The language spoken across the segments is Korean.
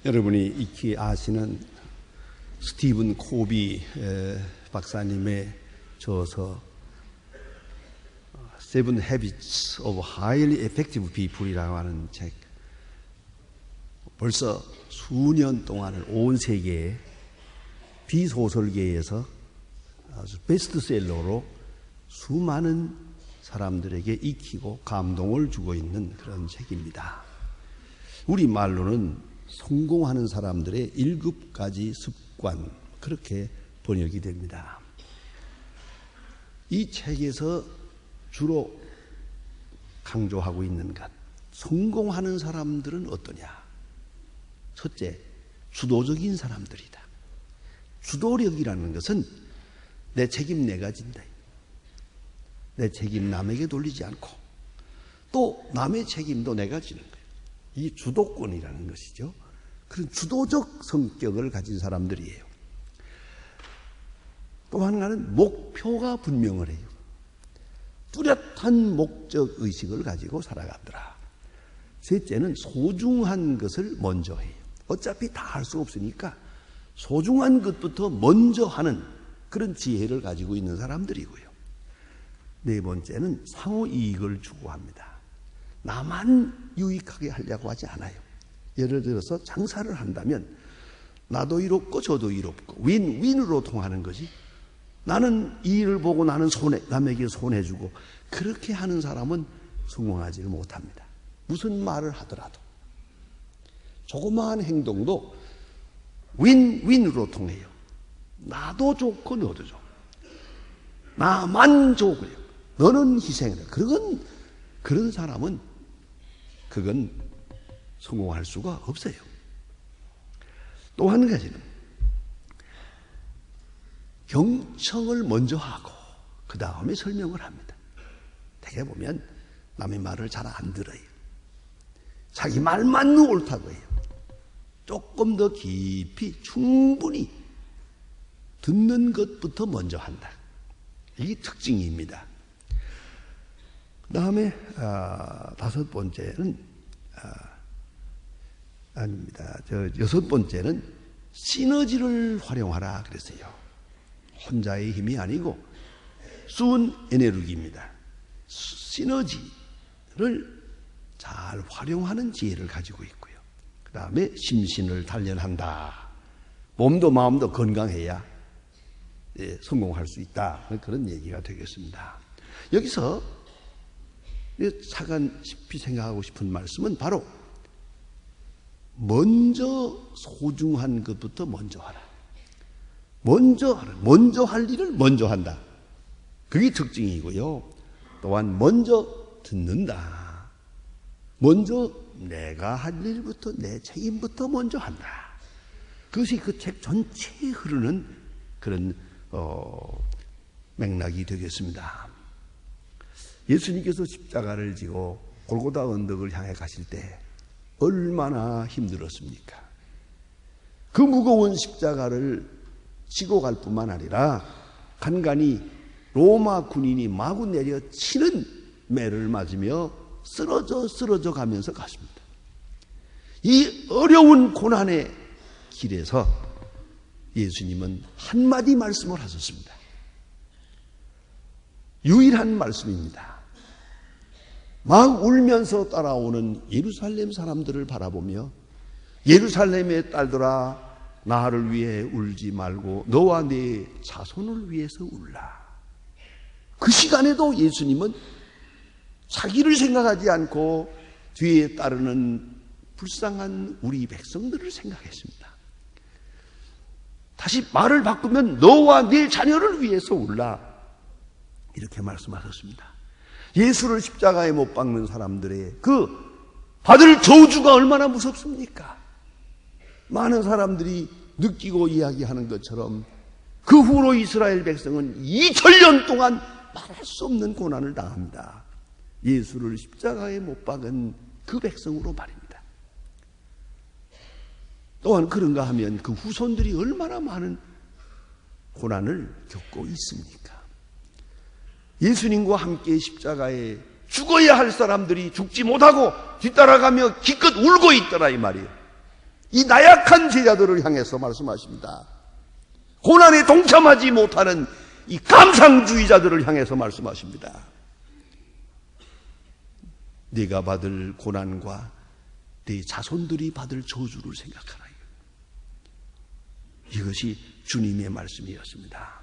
여러분이 익히 아시는 스티븐 코비 박사님의 저서 Seven Habits of Highly Effective People이라고 하는 책, 벌써 수년 동안을 온 세계에 비소설계에서 아주 베스트셀러로 수많은 사람들에게 익히고 감동을 주고 있는 그런 책입니다. 우리말로는 성공하는 사람들의 7가지 습관, 그렇게 번역이 됩니다. 이 책에서 주로 강조하고 있는 것, 성공하는 사람들은 어떠냐? 첫째, 주도적인 사람들이다. 주도력이라는 것은 내 책임 내가 진다. 내 책임 남에게 돌리지 않고 또 남의 책임도 내가 지는 거예요. 이 주도권이라는 것이죠. 그런 주도적 성격을 가진 사람들이에요. 또 하나는 목표가 분명을 해요. 뚜렷한 목적 의식을 가지고 살아가더라. 셋째는 소중한 것을 먼저 해요. 어차피 다 할 수 없으니까 소중한 것부터 먼저 하는 그런 지혜를 가지고 있는 사람들이고요. 네 번째는 상호 이익을 추구합니다. 나만 유익하게 하려고 하지 않아요. 예를 들어서 장사를 한다면 나도 이롭고 저도 이롭고 윈윈으로 통하는 거지, 나는 이 일을 보고 나는 남에게 손해주고 그렇게 하는 사람은 성공하지를 못합니다. 무슨 말을 하더라도 조그마한 행동도 윈윈으로 통해요. 나도 좋고 너도 좋고 나만 좋고요. 너는 희생을 해. 그런 사람은 그건 성공할 수가 없어요. 또 한 가지는 경청을 먼저 하고 그 다음에 설명을 합니다. 대개 보면 남의 말을 잘 안 들어요. 자기 말만 옳다고 해요. 조금 더 깊이 충분히 듣는 것부터 먼저 한다. 이게 특징입니다. 그 다음에 다섯 번째는 여섯 번째는 시너지를 활용하라 그랬어요. 혼자의 힘이 아니고 순 에너지입니다. 시너지를 잘 활용하는 지혜를 가지고 있고요. 그 다음에 심신을 단련한다. 몸도 마음도 건강해야 성공할 수 있다. 그런 얘기가 되겠습니다. 여기서 차관깊이 생각하고 싶은 말씀은 바로 먼저 소중한 것부터 먼저 하라. 먼저 할 일을 먼저 한다. 그게 특징이고요. 또한 먼저 듣는다. 먼저 내가 할 일부터 내 책임부터 먼저 한다. 그것이 그 책 전체에 흐르는 그런 맥락이 되겠습니다. 예수님께서 십자가를 지고 골고다 언덕을 향해 가실 때 얼마나 힘들었습니까? 그 무거운 십자가를 지고 갈 뿐만 아니라 간간히 로마 군인이 마구 내려 치는 매를 맞으며 쓰러져 가면서 갔습니다. 이 어려운 고난의 길에서 예수님은 한마디 말씀을 하셨습니다. 유일한 말씀입니다. 막 울면서 따라오는 예루살렘 사람들을 바라보며 예루살렘의 딸들아, 나를 위해 울지 말고 너와 네 자손을 위해서 울라. 그 시간에도 예수님은 자기를 생각하지 않고 뒤에 따르는 불쌍한 우리 백성들을 생각했습니다. 다시 말을 바꾸면 너와 네 자녀를 위해서 울라. 이렇게 말씀하셨습니다. 예수를 십자가에 못 박는 사람들의 그 받을 저주가 얼마나 무섭습니까? 많은 사람들이 느끼고 이야기하는 것처럼 그 후로 이스라엘 백성은 2000년 동안 말할 수 없는 고난을 당합니다. 예수를 십자가에 못 박은 그 백성으로 말입니다. 또한 그런가 하면 그 후손들이 얼마나 많은 고난을 겪고 있습니까? 예수님과 함께 십자가에 죽어야 할 사람들이 죽지 못하고 뒤따라가며 기껏 울고 있더라 이 말이에요. 이 나약한 제자들을 향해서 말씀하십니다. 고난에 동참하지 못하는 이 감상주의자들을 향해서 말씀하십니다. 네가 받을 고난과 네 자손들이 받을 저주를 생각하라. 이것이 주님의 말씀이었습니다.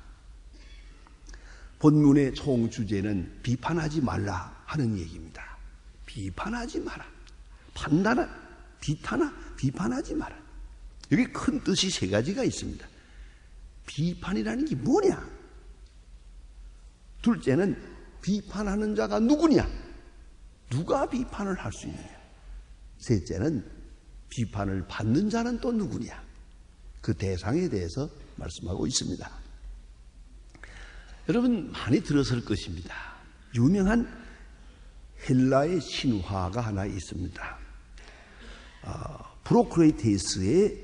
본문의 총 주제는 비판하지 말라 하는 얘기입니다. 비판하지 마라. 비판하지 마라. 여기 큰 뜻이 세 가지가 있습니다. 비판이라는 게 뭐냐? 둘째는 비판하는 자가 누구냐? 누가 비판을 할 수 있느냐? 셋째는 비판을 받는 자는 또 누구냐? 그 대상에 대해서 말씀하고 있습니다. 여러분 많이 들었을 것입니다. 유명한 헬라의 신화가 하나 있습니다. 프로크레이테스의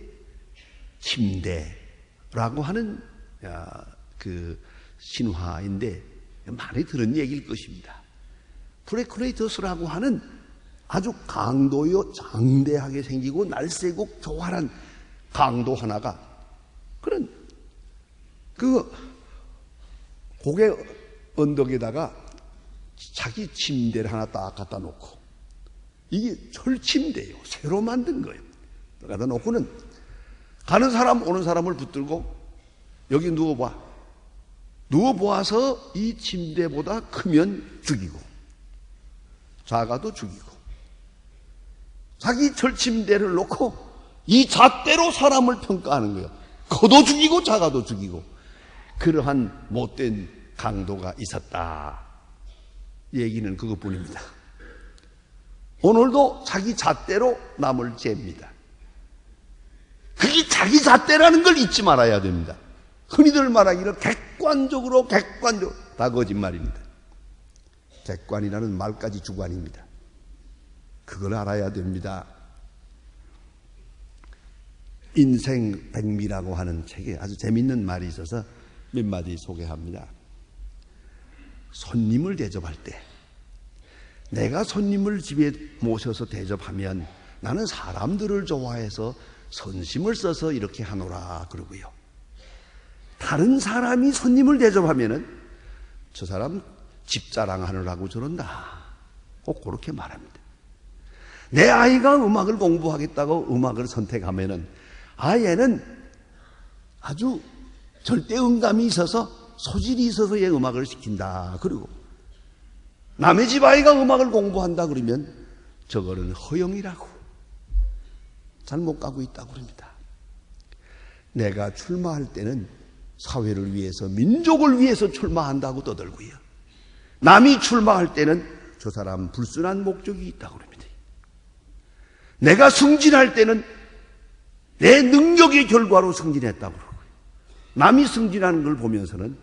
침대라고 하는 그 신화인데 많이 들은 얘기일 것입니다. 프로크레이테스라고 하는 아주 강도요 장대하게 생기고 날쌔고 교활한 강도 하나가 그런 그 고개 언덕에다가 자기 침대를 하나 딱 갖다 놓고, 이게 철침대예요. 새로 만든 거예요. 갖다 놓고는 가는 사람 오는 사람을 붙들고 여기 누워봐. 누워보아서 이 침대보다 크면 죽이고 작아도 죽이고, 자기 철침대를 놓고 이 잣대로 사람을 평가하는 거예요. 커도 죽이고 작아도 죽이고. 그러한 못된 강도가 있었다. 얘기는 그것뿐입니다. 오늘도 자기 잣대로 남을 잽니다. 그게 자기 잣대라는 걸 잊지 말아야 됩니다. 흔히들 말하기를 객관적으로 다 거짓말입니다. 객관이라는 말까지 주관입니다. 그걸 알아야 됩니다. 인생 백미라고 하는 책에 아주 재밌는 말이 있어서 몇 마디 소개합니다. 손님을 대접할 때, 내가 손님을 집에 모셔서 대접하면 나는 사람들을 좋아해서 선심을 써서 이렇게 하노라 그러고요. 다른 사람이 손님을 대접하면은 저 사람 집 자랑하느라고 저런다. 꼭 그렇게 말합니다. 내 아이가 음악을 공부하겠다고 음악을 선택하면은 아이는 아주 절대 음감이 있어서 소질이 있어서 얘 음악을 시킨다. 그리고 남의 집 아이가 음악을 공부한다 그러면 저거는 허영이라고 잘못 가고 있다고 그럽니다. 내가 출마할 때는 사회를 위해서 민족을 위해서 출마한다고 떠들고요. 남이 출마할 때는 저 사람 불순한 목적이 있다고 그럽니다. 내가 승진할 때는 내 능력의 결과로 승진했다고 그러고요. 남이 승진하는 걸 보면서는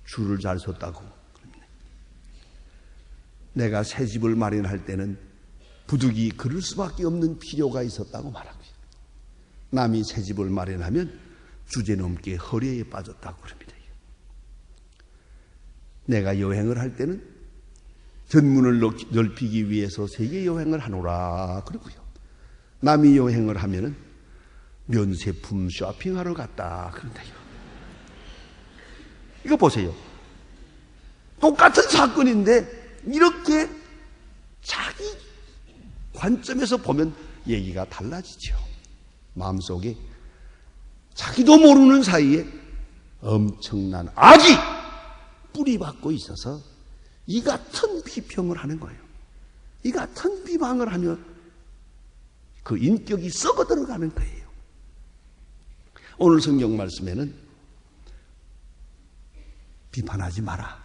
줄을 잘 섰다고 그럽니다. 내가 새 집을 마련할 때는 부득이 그럴 수밖에 없는 필요가 있었다고 말하고요. 남이 새 집을 마련하면 주제넘게 허리에 빠졌다고 그럽니다. 내가 여행을 할 때는 전문을 넓히기 위해서 세계 여행을 하노라 그러고요. 남이 여행을 하면은 면세품 쇼핑하러 갔다 그런다요. 이거 보세요. 똑같은 사건인데 이렇게 자기 관점에서 보면 얘기가 달라지죠. 마음속에 자기도 모르는 사이에 엄청난 악이 뿌리박고 있어서 이 같은 비평을 하는 거예요. 이 같은 비방을 하면 그 인격이 썩어 들어가는 거예요. 오늘 성경 말씀에는 비판하지 마라.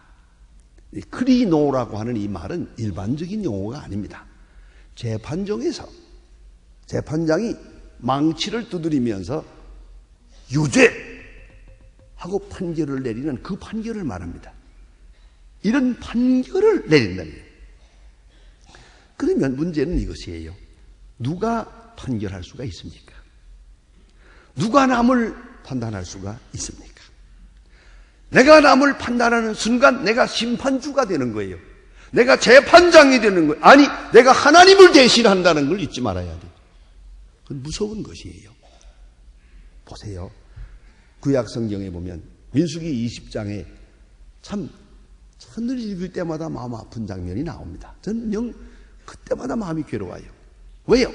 크리노라고 하는 이 말은 일반적인 용어가 아닙니다. 재판정에서 재판장이 망치를 두드리면서 유죄하고 판결을 내리는 그 판결을 말합니다. 이런 판결을 내린다는 거예요. 그러면 문제는 이것이에요. 누가 판결할 수가 있습니까? 누가 남을 판단할 수가 있습니까? 내가 남을 판단하는 순간 내가 심판주가 되는 거예요. 내가 재판장이 되는 거예요. 아니, 내가 하나님을 대신한다는 걸 잊지 말아야 돼요. 그건 무서운 것이에요. 보세요. 구약 성경에 보면 민수기 20장에 참 천을 읽을 때마다 마음 아픈 장면이 나옵니다. 저는 그때마다 마음이 괴로워요. 왜요?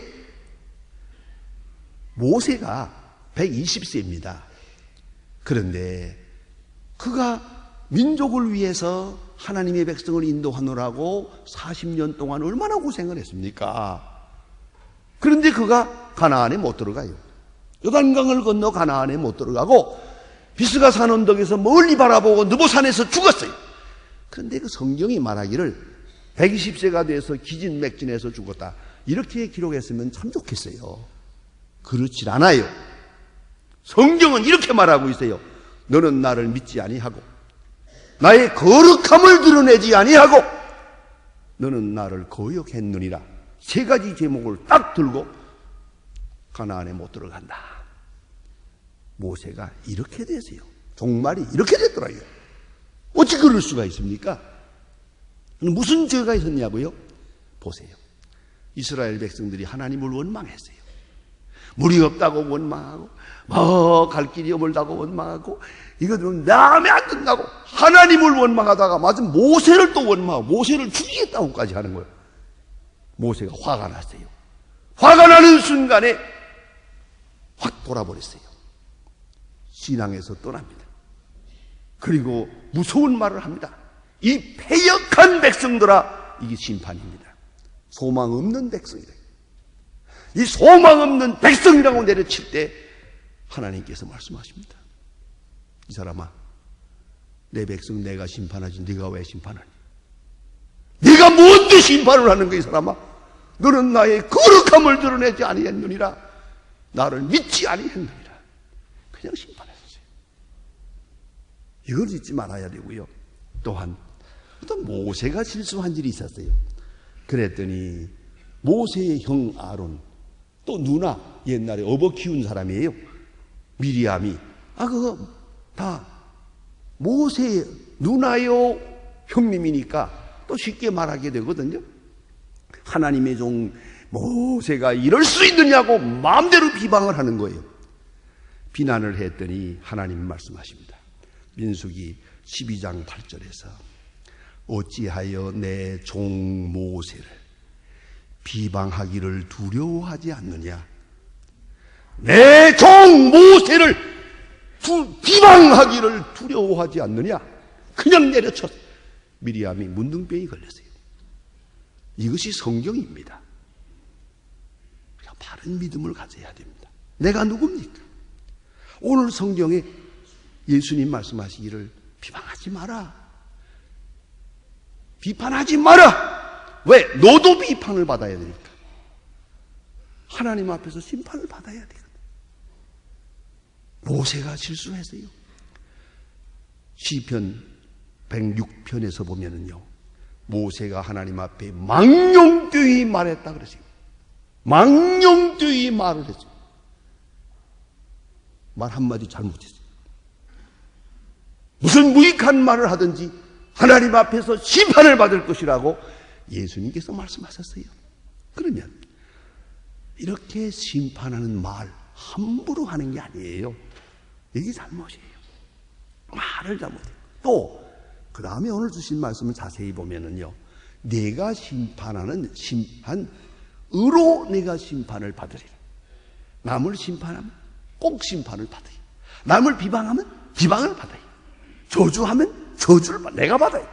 모세가 120세입니다. 그런데 그가 민족을 위해서 하나님의 백성을 인도하느라고 40년 동안 얼마나 고생을 했습니까? 그런데 그가 가나안에 못 들어가요. 요단강을 건너 가나안에 못 들어가고 비스가산 언덕에서 멀리 바라보고 느보산에서 죽었어요. 그런데 그 성경이 말하기를 120세가 돼서 기진맥진해서 죽었다, 이렇게 기록했으면 참 좋겠어요. 그렇지 않아요. 성경은 이렇게 말하고 있어요. 너는 나를 믿지 아니하고 나의 거룩함을 드러내지 아니하고 너는 나를 거역했느니라. 세 가지 제목을 딱 들고 가나안에 못 들어간다. 모세가 이렇게 됐어요. 종말이 이렇게 됐더라고요. 어찌 그럴 수가 있습니까? 무슨 죄가 있었냐고요? 보세요. 이스라엘 백성들이 하나님을 원망했어요. 물이 없다고 원망하고 갈 길이 없다고 원망하고 이거들은 마음에 안 든다고 하나님을 원망하다가 마침 모세를 또 원망하고 모세를 죽이겠다고까지 하는 거예요. 모세가 화가 났어요. 화가 나는 순간에 확 돌아버렸어요. 신앙에서 떠납니다. 그리고 무서운 말을 합니다. 이 패역한 백성들아, 이게 심판입니다. 소망 없는 백성이다. 이 소망 없는 백성이라고 내려칠 때 하나님께서 말씀하십니다. 이 사람아, 내 백성 내가 심판하지 네가 왜 심판하니? 네가 뭔데 심판을 하는 거야? 이 사람아, 너는 나의 거룩함을 드러내지 아니했느니라. 나를 믿지 아니했느니라. 그냥 심판했어요. 이걸 잊지 말아야 되고요. 또한 어떤 모세가 실수한 일이 있었어요. 그랬더니 모세의 형 아론, 또 누나, 옛날에 어버 키운 사람이에요. 미리암이 그거 다 모세의 누나요 형님이니까 또 쉽게 말하게 되거든요. 하나님의 종 모세가 이럴 수 있느냐고 마음대로 비방을 하는 거예요. 비난을 했더니 하나님 말씀하십니다. 민수기 12장 8절에서 어찌하여 내 종 모세를 비방하기를 두려워하지 않느냐? 내 종 모세를 비방하기를 두려워하지 않느냐? 그냥 내려쳤어. 미리암이 문둥병이 걸렸어요. 이것이 성경입니다. 바른 믿음을 가져야 됩니다. 내가 누굽니까? 오늘 성경에 예수님 말씀하시기를 비방하지 마라, 비판하지 마라. 왜? 너도 비판을 받아야 되니까. 하나님 앞에서 심판을 받아야 되거든. 모세가 실수했어요. 시편 106편에서 보면은요, 모세가 하나님 앞에 망령되이 말했다 그러세요. 망령되이 말을 했어요. 말 한마디 잘못했어요. 무슨 무익한 말을 하든지 하나님 앞에서 심판을 받을 것이라고 예수님께서 말씀하셨어요. 그러면 이렇게 심판하는 말 함부로 하는 게 아니에요. 이게 잘못이에요. 말을 잘못해요. 또 그 다음에 오늘 주신 말씀을 자세히 보면은요, 내가 심판하는 심판으로 내가 심판을 받으리라. 남을 심판하면 꼭 심판을 받아요. 남을 비방하면 비방을 받아요. 저주하면 저주를 내가 받아요.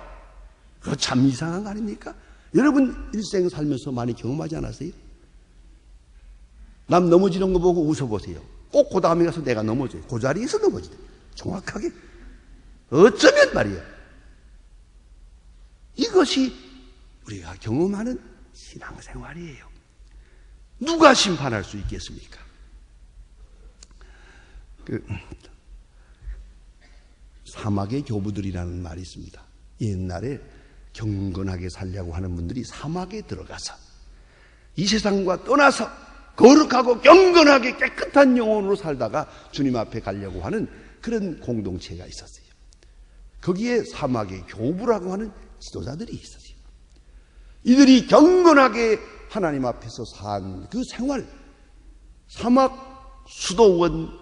그거 참 이상한 거 아닙니까? 여러분 일생 살면서 많이 경험하지 않았어요? 남 넘어지는 거 보고 웃어보세요. 꼭 그 다음에 가서 내가 넘어져요. 그 자리에서 넘어지다. 정확하게. 어쩌면 말이에요. 이것이 우리가 경험하는 신앙생활이에요. 누가 심판할 수 있겠습니까? 사막의 교부들이라는 말이 있습니다. 옛날에 경건하게 살려고 하는 분들이 사막에 들어가서 이 세상과 떠나서 거룩하고 경건하게 깨끗한 영혼으로 살다가 주님 앞에 가려고 하는 그런 공동체가 있었어요. 거기에 사막의 교부라고 하는 지도자들이 있었어요. 이들이 경건하게 하나님 앞에서 산 그 생활, 사막 수도원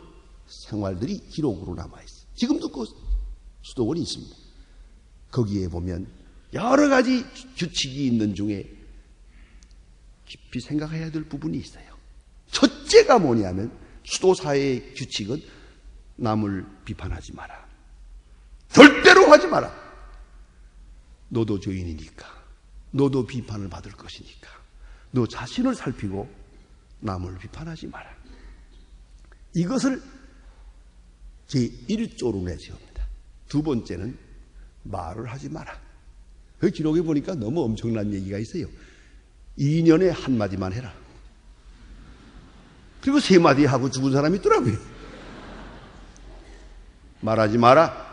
생활들이 기록으로 남아있어요. 지금도 그 수도원이 있습니다. 거기에 보면 여러 가지 규칙이 있는 중에 깊이 생각해야 될 부분이 있어요. 첫째가 뭐냐면 수도사회의 규칙은 남을 비판하지 마라. 절대로 하지 마라. 너도 죄인이니까, 너도 비판을 받을 것이니까 너 자신을 살피고 남을 비판하지 마라. 이것을 제1조로 내세웁니다. 두 번째는 말을 하지 마라. 그 기록에 보니까 너무 엄청난 얘기가 있어요. 2년에 한마디만 해라. 그리고 3마디 하고 죽은 사람이 있더라고요. 말하지 마라.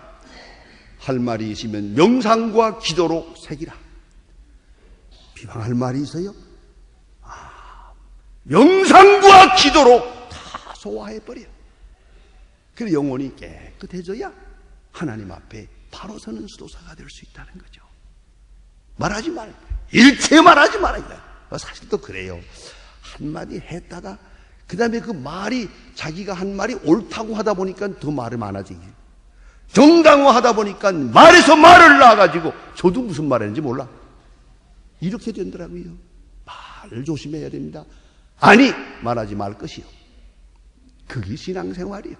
할 말이 있으면 명상과 기도로 새기라. 비방할 말이 있어요? 명상과 기도로 다 소화해버려. 그래서 영혼이 깨끗해져야 하나님 앞에 바로 서는 수도사가 될 수 있다는 거죠. 말하지 마라. 일체 말하지 마라. 사실 또 그래요. 한마디 했다가 그 다음에 그 말이 자기가 한 말이 옳다고 하다 보니까 더 말이 많아지기. 정당화하다 보니까 말에서 말을 낳아가지고 저도 무슨 말했는지 몰라. 이렇게 된다고요. 말을 조심해야 됩니다. 아니 말하지 말 것이요. 그게 신앙생활이요.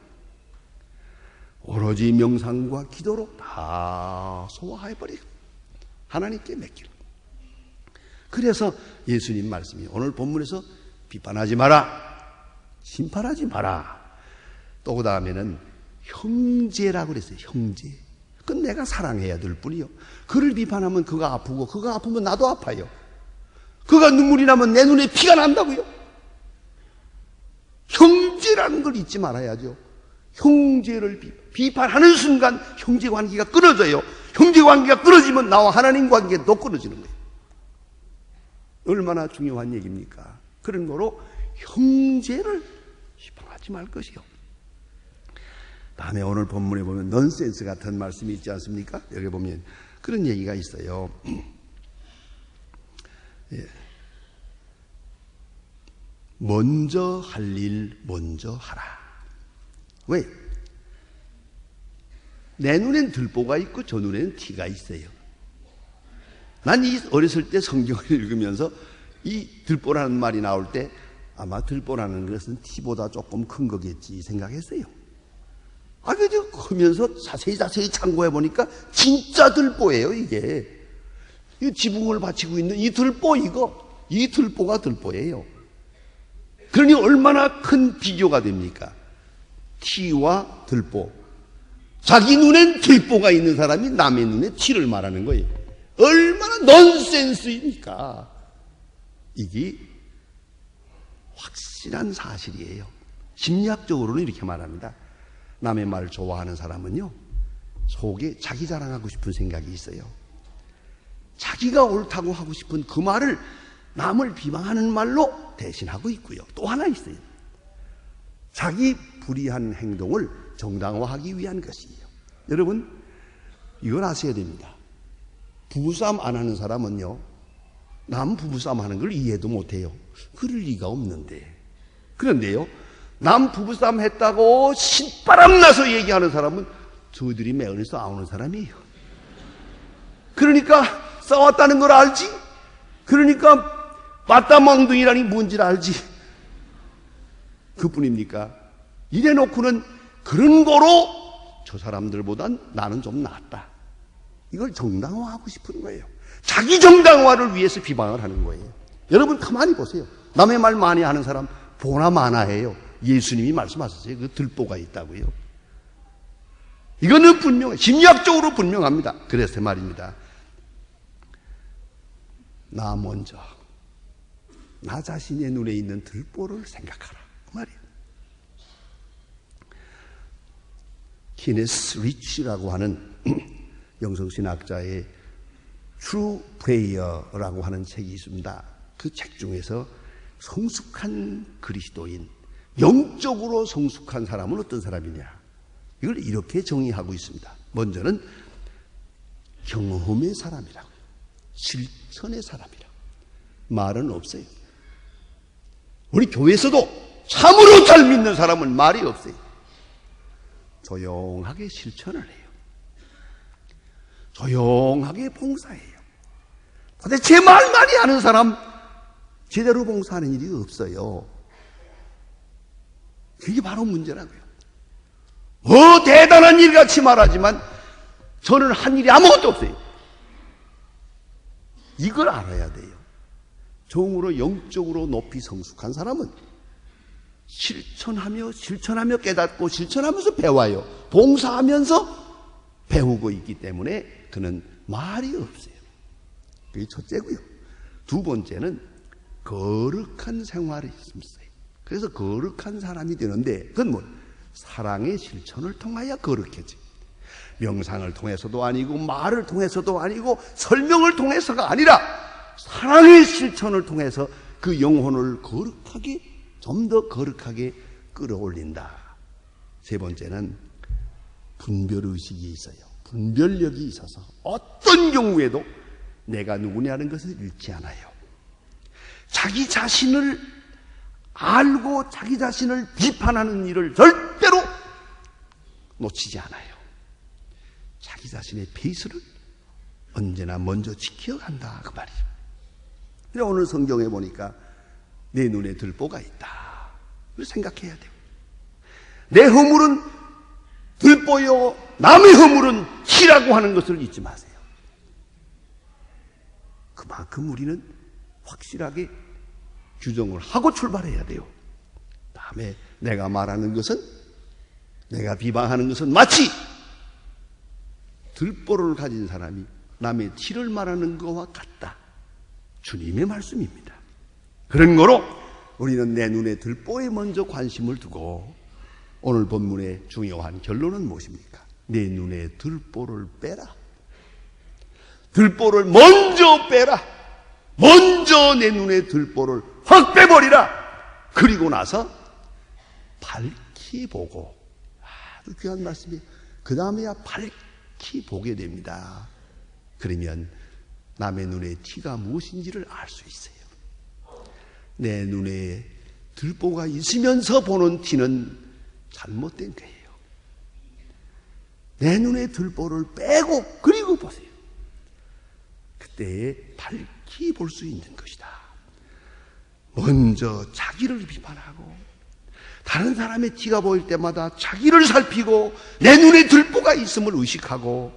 오로지 명상과 기도로 다 소화해버리고 하나님께 맡기라. 그래서 예수님 말씀이 오늘 본문에서 비판하지 마라, 심판하지 마라. 또 그 다음에는 형제라고 그랬어요. 형제. 그건 내가 사랑해야 될 뿐이요. 그를 비판하면 그가 아프고 그가 아프면 나도 아파요. 그가 눈물이 나면 내 눈에 피가 난다고요. 형제라는 걸 잊지 말아야죠. 형제를 비판하는 순간 형제관계가 끊어져요. 형제관계가 끊어지면 나와 하나님 관계도 끊어지는 거예요. 얼마나 중요한 얘기입니까? 그런 거로 형제를 비판하지 말 것이요. 다음에 오늘 본문에 보면 넌센스 같은 말씀이 있지 않습니까? 여기 보면 그런 얘기가 있어요. 예. 먼저 할 일 먼저 하라. 왜? 내 눈엔 들보가 있고 저 눈에는 티가 있어요. 난 이 어렸을 때 성경을 읽으면서 이 들보라는 말이 나올 때 아마 들보라는 것은 티보다 조금 큰 거겠지 생각했어요. 그래도 크면서 자세히 참고해 보니까 진짜 들보예요, 이게. 이 지붕을 받치고 있는 이 들보, 이 들보가 들보예요. 그러니 얼마나 큰 비교가 됩니까? 티와 들보. 자기 눈엔 들보가 있는 사람이 남의 눈에 티를 말하는 거예요. 얼마나 넌센스입니까? 이게 확실한 사실이에요. 심리학적으로는 이렇게 말합니다. 남의 말을 좋아하는 사람은요, 속에 자기 자랑하고 싶은 생각이 있어요. 자기가 옳다고 하고 싶은 그 말을 남을 비방하는 말로 대신하고 있고요. 또 하나 있어요. 자기 불의한 행동을 정당화하기 위한 것이에요. 여러분, 이걸 아셔야 됩니다. 부부싸움 안 하는 사람은요, 남 부부싸움 하는 걸 이해도 못해요. 그럴 리가 없는데. 그런데요, 남 부부싸움 했다고 신바람 나서 얘기하는 사람은 저희들이 매연히 싸우는 사람이에요. 그러니까 싸웠다는 걸 알지? 그러니까 맞다망둥이라니 뭔지를 알지? 그뿐입니까? 이래놓고는 그런 거로 저 사람들보단 나는 좀 낫다. 이걸 정당화하고 싶은 거예요. 자기 정당화를 위해서 비방을 하는 거예요. 여러분 가만히 보세요. 남의 말 많이 하는 사람 보나 마나해요. 예수님이 말씀하셨어요. 그 들보가 있다고요. 이거는 분명해요. 심리학적으로 분명합니다. 그래서 말입니다. 나 먼저 나 자신의 눈에 있는 들보를 생각하라. 그 말이에요. 키네스 리치라고 하는 영성신학자의 True Prayer라고 하는 책이 있습니다. 그 책 중에서 성숙한 그리스도인, 영적으로 성숙한 사람은 어떤 사람이냐, 이걸 이렇게 정의하고 있습니다. 먼저는 경험의 사람이라고, 실천의 사람이라고. 말은 없어요. 우리 교회에서도 참으로 잘 믿는 사람은 말이 없어요. 조용하게 실천을 해요. 조용하게 봉사해요. 도대체 말 많이 하는 사람 제대로 봉사하는 일이 없어요. 그게 바로 문제라고요. 대단한 일같이 말하지만 저는 한 일이 아무것도 없어요. 이걸 알아야 돼요. 정으로 영적으로 높이 성숙한 사람은 실천하며 깨닫고 실천하면서 배워요. 봉사하면서 배우고 있기 때문에 그는 말이 없어요. 그게 첫째고요. 두 번째는 거룩한 생활이 있어요. 그래서 거룩한 사람이 되는데 그건 뭐 사랑의 실천을 통하여 거룩해지. 명상을 통해서도 아니고 말을 통해서도 아니고 설명을 통해서가 아니라 사랑의 실천을 통해서 그 영혼을 거룩하게 좀 더 거룩하게 끌어올린다. 세 번째는 분별의식이 있어요. 분별력이 있어서 어떤 경우에도 내가 누구냐는 것을 잃지 않아요. 자기 자신을 알고 자기 자신을 비판하는 일을 절대로 놓치지 않아요. 자기 자신의 페이스를 언제나 먼저 지켜간다 그 말이죠. 그래서 오늘 성경에 보니까 내 눈에 들보가 있다. 생각해야 돼요. 내 허물은 들보요 남의 허물은 티라고 하는 것을 잊지 마세요. 그만큼 우리는 확실하게 규정을 하고 출발해야 돼요. 다음에 내가 말하는 것은 내가 비방하는 것은 마치 들보를 가진 사람이 남의 티를 말하는 것과 같다. 주님의 말씀입니다. 그런 거로 우리는 내 눈에 들보에 먼저 관심을 두고 오늘 본문의 중요한 결론은 무엇입니까? 내 눈에 들보를 빼라. 들보를 먼저 빼라. 먼저 내 눈에 들보를 확 빼버리라. 그리고 나서 밝히 보고 아주 귀한 말씀이에요. 그 다음에야 밝히 보게 됩니다. 그러면 남의 눈에 티가 무엇인지를 알 수 있어요. 내 눈에 들보가 있으면서 보는 티는 잘못된 거예요. 내 눈에 들보를 빼고 그리고 보세요. 그때에 밝히 볼 수 있는 것이다. 먼저 자기를 비판하고 다른 사람의 티가 보일 때마다 자기를 살피고 내 눈에 들보가 있음을 의식하고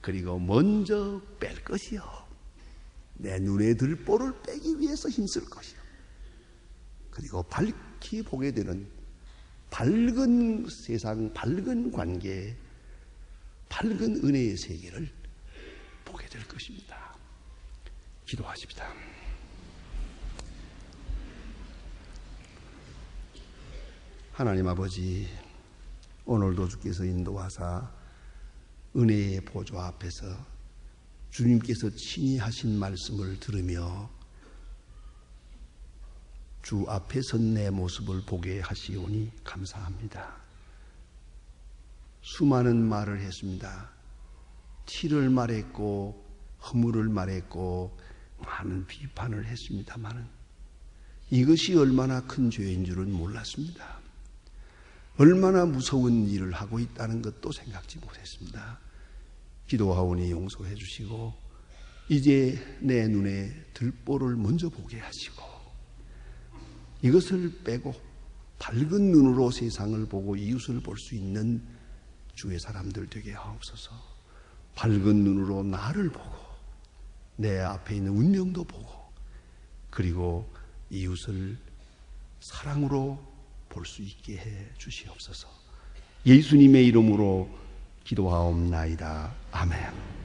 그리고 먼저 뺄 것이요. 내 눈에 들보를 빼기 위해서 힘쓸 것이요. 그리고 밝히 보게 되는 밝은 세상, 밝은 관계, 밝은 은혜의 세계를 보게 될 것입니다. 기도하십시다. 하나님 아버지, 오늘도 주께서 인도하사 은혜의 보좌 앞에서 주님께서 친히 하신 말씀을 들으며 주 앞에 선 내 모습을 보게 하시오니 감사합니다. 수많은 말을 했습니다. 티를 말했고 허물을 말했고 많은 비판을 했습니다마는 이것이 얼마나 큰 죄인 줄은 몰랐습니다. 얼마나 무서운 일을 하고 있다는 것도 생각지 못했습니다. 기도하오니 용서해 주시고 이제 내 눈에 들보를 먼저 보게 하시고 이것을 빼고 밝은 눈으로 세상을 보고 이웃을 볼 수 있는 주의 사람들 되게 하옵소서. 밝은 눈으로 나를 보고 내 앞에 있는 운명도 보고 그리고 이웃을 사랑으로 볼 수 있게 해 주시옵소서. 예수님의 이름으로 기도하옵나이다. 아멘.